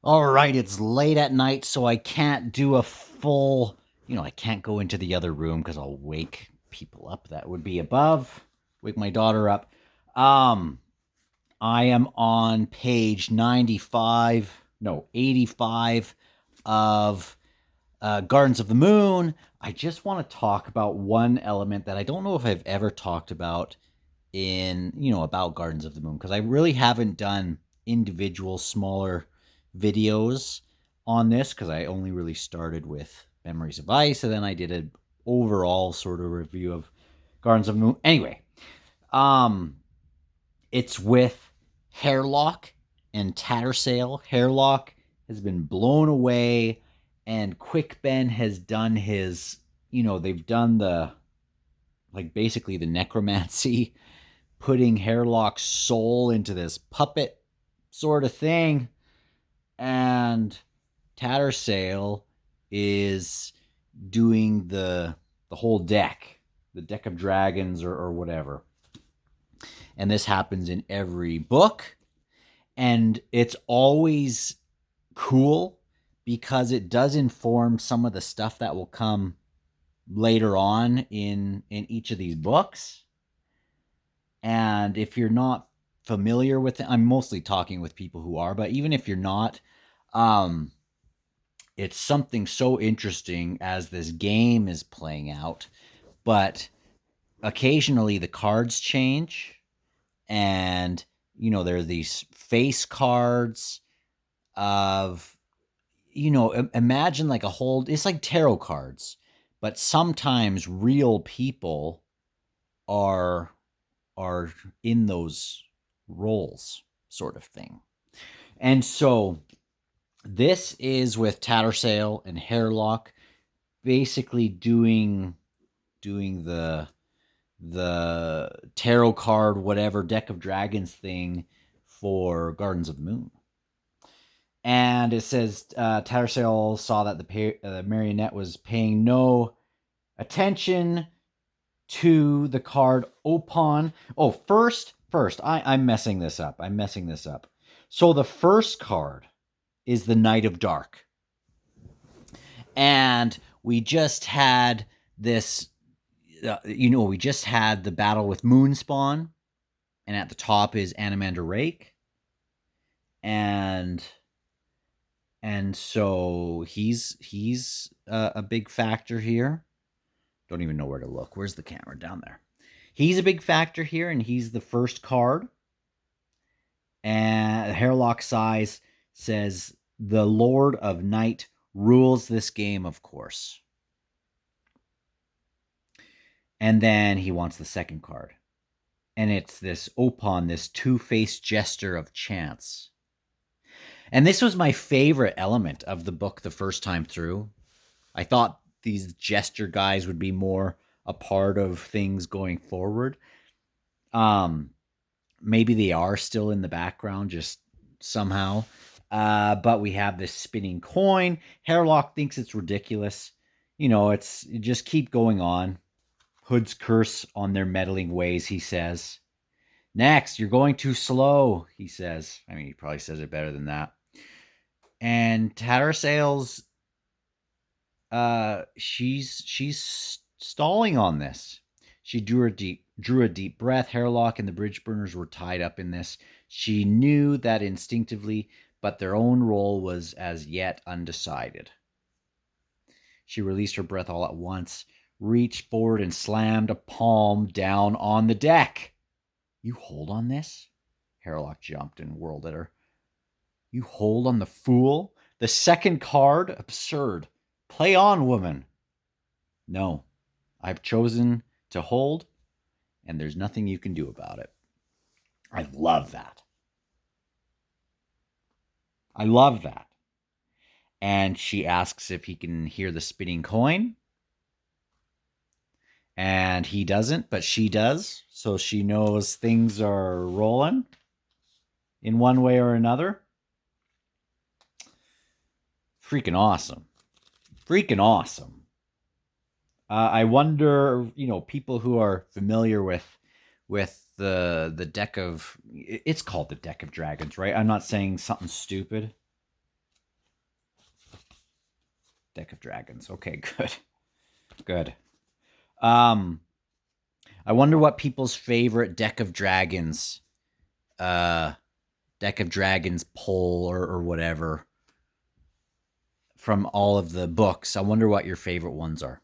All right, it's late at night, so I can't do a full, I can't go into the other room because I'll wake people up that would be above, wake my daughter up. Um, I am on page 95, no, 85 of Gardens of the Moon. I just want to talk about one element that I don't know if I've ever talked about about Gardens of the Moon because I really haven't done individual smaller videos on this because I only really started with Memories of Ice and then I did an overall sort of review of Gardens of the Moon. Anyway, um, it's with Hairlock and Tatterail. Hairlock has been blown away, and Quick Ben has done his. They've done the basically the necromancy putting Hairlock's soul into this puppet sort of thing. And Tattersail is doing the whole deck, the deck of dragons or whatever. And this happens in every book. And it's always cool because it does inform some of the stuff that will come later on in each of these books. And if you're not familiar with it, I'm mostly talking with people who are, but even if you're not, um, it's something so interesting as this game is playing out. But occasionally the cards change, and there are these face cards of imagine like a whole. It's like tarot cards, but sometimes real people are are in those roles, sort of thing. And so this is with Tattersail and Hairlock basically doing the tarot card whatever deck of dragons thing for Gardens of the Moon. And it says Tattersail saw that the marionette was paying no attention to the card Oponn. Oh, first, I'm messing this up. So the first card is the Knight of Dark. And we just had this, we just had the battle with Moonspawn. And at the top is Anomander Rake. And so he's a big factor here. Don't even know where to look. Where's the camera? Down there. He's a big factor here, and he's the first card. And Hairlock Size says, the Lord of Night rules this game, of course. And then he wants the second card. And it's this Oponn, this two-faced jester of chance. And this was my favorite element of the book the first time through. I thought these jester guys would be more a part of things going forward. Maybe they are still in the background just somehow. But we have this spinning coin. Hairlock thinks it's ridiculous. It's just keep going on. Hood's curse on their meddling ways, he says. Next, you're going too slow, he says. I mean, he probably says it better than that. And Tattersail's she's stalling on this. She drew a deep breath. Hairlock and the Bridgeburners were tied up in this. She knew that instinctively, but their own role was as yet undecided. She released her breath all at once, reached forward and slammed a palm down on the deck. You hold on this? Hairlock jumped and whirled at her. You hold on the fool? The second card? Absurd. Play on, woman. No, I've chosen to hold, and there's nothing you can do about it. I love that. And she asks if he can hear the spinning coin. And he doesn't, but she does. So she knows things are rolling in one way or another. Freaking awesome. I wonder, people who are familiar with the deck of, it's called the deck of dragons, right? I'm not saying something stupid. Deck of Dragons. Okay, good. Good. I wonder what people's favorite Deck of Dragons pull or whatever from all of the books. I wonder what your favorite ones are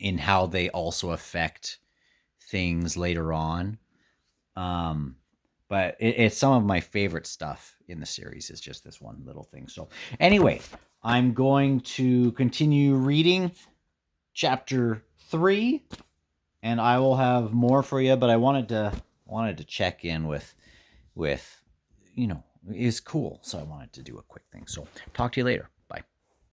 and how they also affect things later on. But it's some of my favorite stuff in the series is just this one little thing. So anyway, I'm going to continue reading chapter 3, and I will have more for you. But I wanted to check in with it's cool, so I wanted to do a quick thing. So talk to you later.